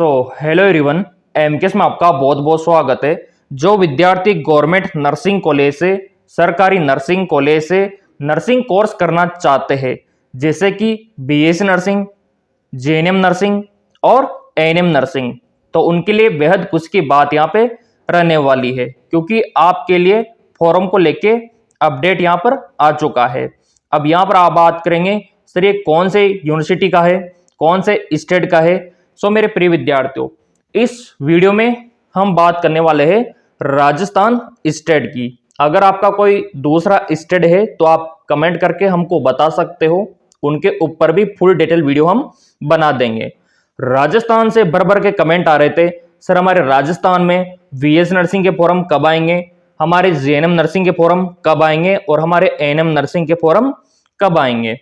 Hello everyone, MKS में आपका बहुत बहुत स्वागत है। जो विद्यार्थी गवर्नमेंट नर्सिंग कॉलेज से, सरकारी नर्सिंग कॉलेज से नर्सिंग कोर्स करना चाहते हैं, जैसे कि बीएससी नर्सिंग, जेएनएम नर्सिंग और एएनएम नर्सिंग, तो उनके लिए बेहद कुछ की बात यहाँ पे रहने वाली है, क्योंकि आपके लिए फॉर्म को लेके अपडेट यहाँ पर आ चुका है। अब यहाँ पर आप बात करेंगे सर ये कौन से यूनिवर्सिटी का है, कौन से स्टेट का है। मेरे प्रिय विद्यार्थियों, इस वीडियो में हम बात करने वाले हैं राजस्थान स्टेट की। अगर आपका कोई दूसरा स्टेट है तो आप कमेंट करके हमको बता सकते हो, उनके ऊपर भी फुल डिटेल वीडियो हम बना देंगे। राजस्थान से भर भर के कमेंट आ रहे थे, सर हमारे राजस्थान में बीएस नर्सिंग के फॉर्म कब आएंगे, हमारे जेएनएम नर्सिंग के फॉर्म कब आएंगे और हमारे एएनएम नर्सिंग के फॉर्म कब आएंगे।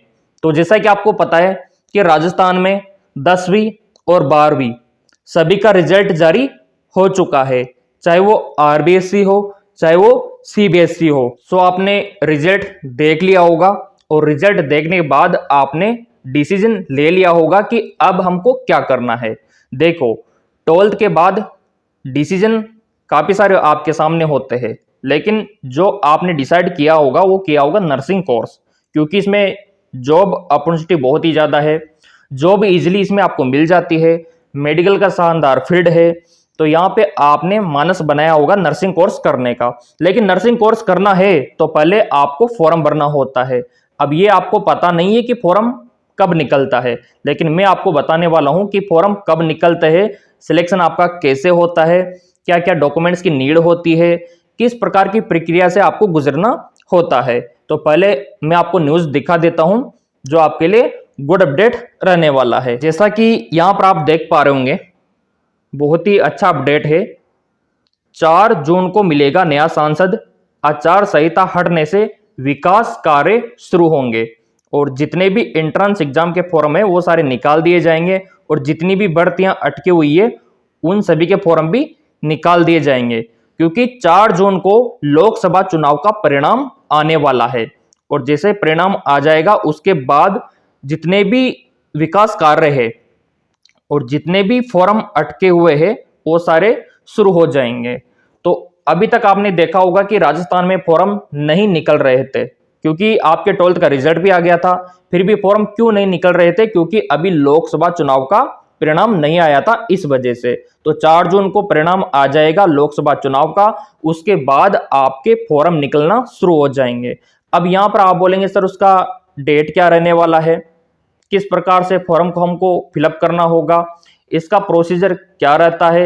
तो जैसा कि आपको पता है कि राजस्थान में 10वीं और 12वीं सभी का रिजल्ट जारी हो चुका है, चाहे वो आरबीएसई हो चाहे वो सीबीएसई हो। आपने रिजल्ट देख लिया होगा और रिजल्ट देखने के बाद आपने डिसीजन ले लिया होगा कि अब हमको क्या करना है। देखो, 12th के बाद डिसीजन काफी सारे आपके सामने होते हैं, लेकिन जो आपने डिसाइड किया होगा वो किया होगा नर्सिंग कोर्स, क्योंकि इसमें जॉब अपॉर्चुनिटी बहुत ही ज्यादा है, जॉब इजीली इसमें आपको मिल जाती है, मेडिकल का शानदार फील्ड है। तो यहाँ पे आपने मानस बनाया होगा नर्सिंग कोर्स करने का, लेकिन नर्सिंग कोर्स करना है तो पहले आपको फॉर्म भरना होता है। अब ये आपको पता नहीं है कि फॉर्म कब निकलता है, लेकिन मैं आपको बताने वाला हूँ कि फॉर्म कब निकलते हैं, सिलेक्शन आपका कैसे होता है, क्या क्या डॉक्यूमेंट्स की नीड होती है, किस प्रकार की प्रक्रिया से आपको गुजरना होता है। तो पहले मैं आपको न्यूज दिखा देता हूं जो आपके लिए गुड अपडेट रहने वाला है। जैसा कि यहां पर आप देख पा रहे होंगे, बहुत ही अच्छा अपडेट है। 4 जून को मिलेगा नया सांसद, आचार संहिता हटने से विकास कार्य शुरू होंगे और जितने भी एंट्रेंस एग्जाम के फॉर्म है वो सारे निकाल दिए जाएंगे और जितनी भी भर्तियां अटकी हुई है उन सभी के फॉर्म भी निकाल दिए जाएंगे, क्योंकि 4 जून को लोकसभा चुनाव का परिणाम आने वाला है और जैसे परिणाम आ जाएगा उसके बाद जितने भी विकास कार्य है और जितने भी फॉर्म अटके हुए हैं वो सारे शुरू हो जाएंगे। तो अभी तक आपने देखा होगा कि राजस्थान में फॉर्म नहीं निकल रहे थे, क्योंकि आपके 12th का रिजल्ट भी आ गया था, फिर भी फॉर्म क्यों नहीं निकल रहे थे, क्योंकि अभी लोकसभा चुनाव का परिणाम नहीं आया था, इस वजह से। तो 4 जून को परिणाम आ जाएगा लोकसभा चुनाव का, उसके बाद आपके फॉर्म निकलना शुरू हो जाएंगे। अब यहां पर आप बोलेंगे सर उसका डेट क्या रहने वाला है, किस प्रकार से फॉर्म को हमको फिलअप करना होगा, इसका प्रोसीजर क्या रहता है,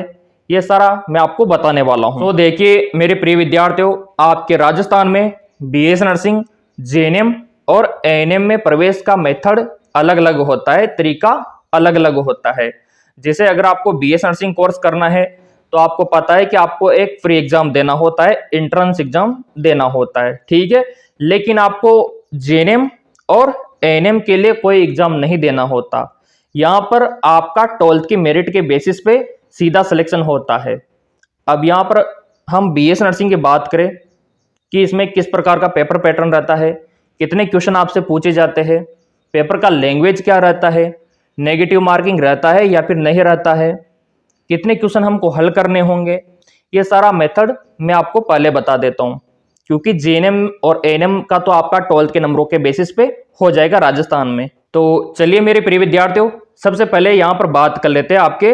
ये सारा मैं आपको बताने वाला हूं। तो देखिए मेरे प्रिय विद्यार्थियों, आपके राजस्थान में बीएस नर्सिंग, जेएनएम और एएनएम में प्रवेश का मेथड अलग अलग होता है, तरीका अलग अलग होता है। जैसे अगर आपको बीएस नर्सिंग कोर्स करना है तो आपको पता है कि आपको एक फ्री एग्जाम देना होता है, एंट्रेंस एग्जाम देना होता है, ठीक है। लेकिन आपको जेएनएम और एएनएम के लिए कोई एग्जाम नहीं देना होता। यहां पर आपका 12th की मेरिट के बेसिस पे सीधा सिलेक्शन होता है। अब यहां पर हम बीएस नर्सिंग की बात करें कि इसमें किस प्रकार का पेपर पैटर्न रहता है, कितने क्वेश्चन आपसे पूछे जाते हैं, पेपर का लैंग्वेज क्या रहता है, नेगेटिव मार्किंग रहता है या फिर नहीं रहता है, कितने क्वेश्चन हमको हल करने होंगे, ये सारा मेथड मैं आपको पहले बता देता हूं, क्योंकि जेएनएम और एएनएम का तो आपका 12th के नंबरों के बेसिस पे हो जाएगा राजस्थान में। तो चलिए मेरे प्रिय विद्यार्थियों, सबसे पहले यहां पर बात कर लेते हैं आपके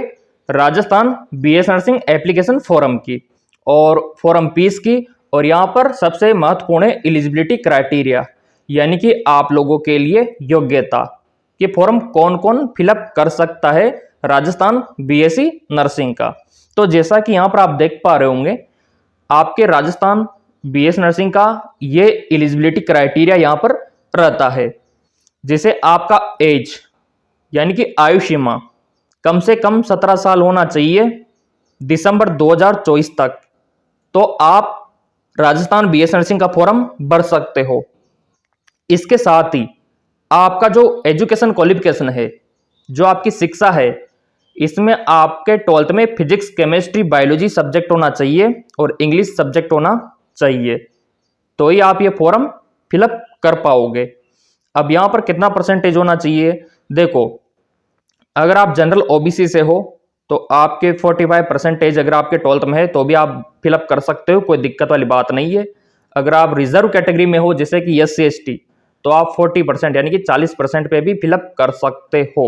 Rajasthan BS nursing application form की और फॉर्म फीस की। और यहां पर सबसे महत्वपूर्ण है एलिजिबिलिटी क्राइटेरिया, यानी कि आप लोगों के लिए योग्यता कि फॉर्म कौन कौन फिलअप कर सकता है राजस्थान बीएससी नर्सिंग का। तो जैसा कि यहां पर आप देख पा रहे होंगे, आपके राजस्थान बीएस नर्सिंग का ये एलिजिबिलिटी क्राइटेरिया यहां पर रहता है। जैसे आपका एज यानी कि आयु सीमा कम से कम 17 साल होना चाहिए दिसंबर 2024 तक, तो आप राजस्थान बीएस नर्सिंग का फॉर्म भर सकते हो। इसके साथ ही आपका जो एजुकेशन क्वालिफिकेशन है, जो आपकी शिक्षा है, इसमें आपके 12th में फिजिक्स, केमिस्ट्री, बायोलॉजी सब्जेक्ट होना चाहिए और इंग्लिश सब्जेक्ट होना चाहिए, तो ही आप ये फॉर्म फिलअप कर पाओगे। अब यहां पर कितना परसेंटेज होना चाहिए, देखो अगर आप जनरल ओबीसी से हो तो आपके 45% अगर आपके 12th में है तो भी आप फिलअप कर सकते हो, कोई दिक्कत वाली बात नहीं है। अगर आप रिजर्व कैटेगरी में हो जैसे कि SC ST तो आप 40% यानी कि 40% पे भी फिलअप कर सकते हो।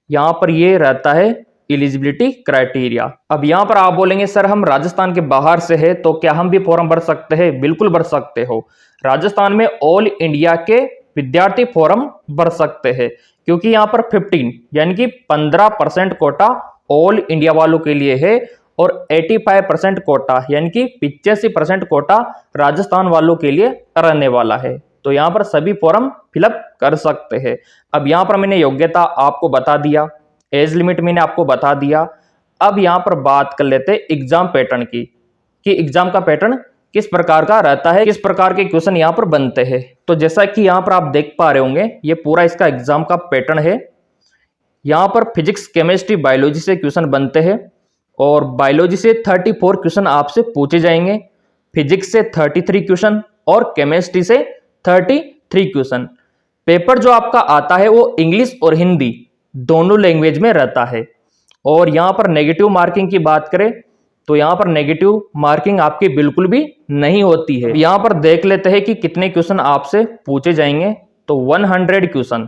यहाँ पर ये रहता है एलिजिबिलिटी क्राइटेरिया। अब यहाँ पर आप बोलेंगे सर हम राजस्थान के बाहर से है तो क्या हम भी फॉर्म भर सकते हैं? बिल्कुल भर सकते हो। राजस्थान में ऑल इंडिया के विद्यार्थी फॉर्म भर सकते हैं, क्योंकि यहाँ पर 15 यानी कि 15% कोटा ऑल इंडिया वालों के लिए है और 85% कोटा यानी कि 85% कोटा राजस्थान वालों के लिए रहने वाला है। तो यहाँ पर सभी फॉर्म फिलअप कर सकते हैं। अब यहाँ पर मैंने योग्यता आपको बता दिया, एज लिमिट मैंने आपको बता दिया। अब यहाँ पर बात कर लेते हैं एग्जाम पैटर्न की, कि एग्जाम का पैटर्न किस प्रकार का रहता है, किस प्रकार के क्वेश्चन यहाँ पर बनते हैं। तो जैसा कि यहाँ पर आप देख पा रहे होंगे ये पूरा इसका एग्जाम का पैटर्न है। यहाँ पर फिजिक्स केमिस्ट्री बायोलॉजी से क्वेश्चन बनते हैं और बायोलॉजी से 34 क्वेश्चन आपसे पूछे जाएंगे, फिजिक्स से 33 क्वेश्चन और केमिस्ट्री से 33 क्वेश्चन। पेपर जो आपका आता है वो इंग्लिश और हिंदी दोनों लैंग्वेज में रहता है। और यहाँ पर नेगेटिव मार्किंग की बात करें तो यहाँ पर नेगेटिव मार्किंग आपकी बिल्कुल भी नहीं होती है। यहाँ पर देख लेते हैं कि कितने क्वेश्चन आपसे पूछे जाएंगे। तो 100 क्वेश्चन,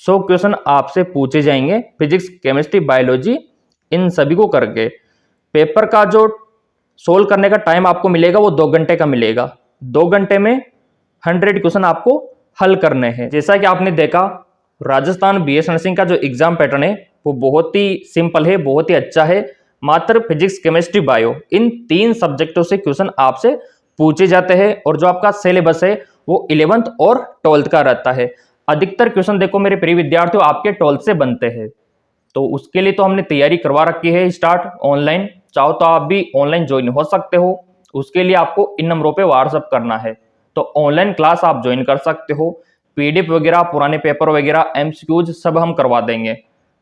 100 क्वेश्चन आपसे पूछे जाएंगे फिजिक्स केमिस्ट्री बायोलॉजी इन सभी को करके। पेपर का जो सोल्व करने का टाइम आपको मिलेगा वो 2 घंटे का मिलेगा। 2 घंटे में 100 क्वेश्चन आपको हल करने हैं। जैसा कि आपने देखा राजस्थान BS नर्सिंग का जो एग्जाम पैटर्न है वो बहुत ही सिंपल है, बहुत ही अच्छा है। मात्र फिजिक्स केमिस्ट्री बायो इन 3 सब्जेक्टों से क्वेश्चन आपसे पूछे जाते हैं और जो आपका सिलेबस है वो 11th और 12th का रहता है। अधिकतर क्वेश्चन देखो मेरे प्रिय विद्यार्थियों आपके 12th से बनते हैं, तो उसके लिए तो हमने तैयारी करवा रखी है स्टार्ट ऑनलाइन। चाहो तो आप भी ऑनलाइन ज्वाइन हो सकते हो। उसके लिए आपको इन नंबरों पे व्हाट्सअप करना है, तो ऑनलाइन क्लास आप ज्वाइन कर सकते हो। PDF वगैरह, पुराने पेपर वगैरह, MCQs सब हम करवा देंगे।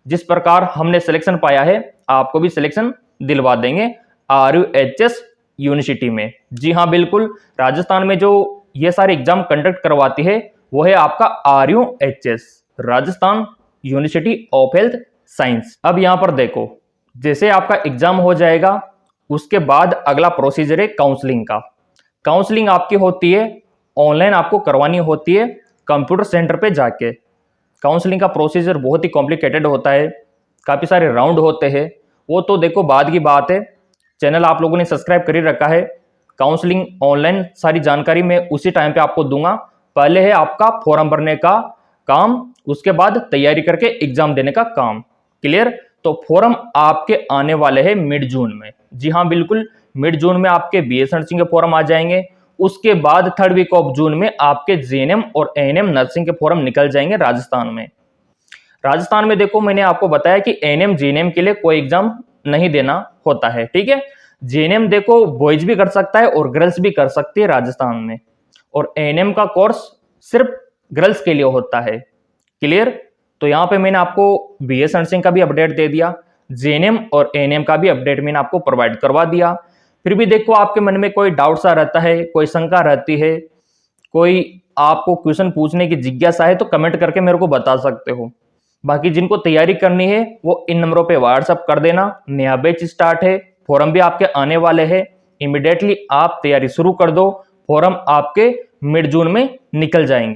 जिस प्रकार हमने सिलेक्शन पाया है आपको भी सिलेक्शन दिलवा देंगे RUHS यूनिवर्सिटी में। जी हाँ बिल्कुल, राजस्थान में जो ये सारे एग्जाम कंडक्ट करवाती है वो है आपका RUHS, Rajasthan university of health science. अब यहाँ पर देखो, जैसे आपका एग्जाम हो जाएगा उसके बाद अगला प्रोसीजर है काउंसलिंग का। काउंसलिंग आपकी होती है ऑनलाइन, आपको करवानी होती है कंप्यूटर सेंटर पे जाके। काउंसलिंग का प्रोसीजर बहुत ही कॉम्प्लिकेटेड होता है, काफ़ी सारे राउंड होते हैं। वो तो देखो बाद की बात है, चैनल आप लोगों ने सब्सक्राइब कर ही रखा है। काउंसलिंग ऑनलाइन सारी जानकारी मैं उसी टाइम पे आपको दूंगा। पहले है आपका फॉर्म भरने का काम, उसके बाद तैयारी करके एग्जाम देने का काम। क्लियर? तो फॉर्म आपके आने वाले हैं मिड जून में। जी हाँ बिल्कुल, मिड जून में आपके BS नर्सिंग के फॉर्म आ जाएंगे। उसके बाद 3rd वीक ऑफ जून में आपके JNM और ANM नर्सिंग के फॉर्म निकल जाएंगे राजस्थान में। राजस्थान में देखो मैंने आपको बताया कि ANM JNM के लिए कोई एग्जाम नहीं देना होता है, ठीक है। JNM देखो बॉयज भी कर सकता है और गर्ल्स भी कर सकती है राजस्थान में, और ANM का कोर्स सिर्फ गर्ल्स के लिए होता है। क्लियर? तो यहाँ पे मैंने आपको BS नर्सिंग का भी अपडेट दे दिया, JNM और ANM का भी अपडेट मैंने आपको प्रोवाइड करवा दिया। फिर भी देखो आपके मन में कोई डाउट सा रहता है, कोई शंका रहती है, कोई आपको क्वेश्चन पूछने की जिज्ञासा है तो कमेंट करके मेरे को बता सकते हो। बाकी जिनको तैयारी करनी है वो इन नंबरों पे व्हाट्सअप कर देना। नया बैच स्टार्ट है, फॉर्म भी आपके आने वाले हैं। इमीडिएटली आप तैयारी शुरू कर दो, फॉर्म आपके मिड जून में निकल जाएंगे।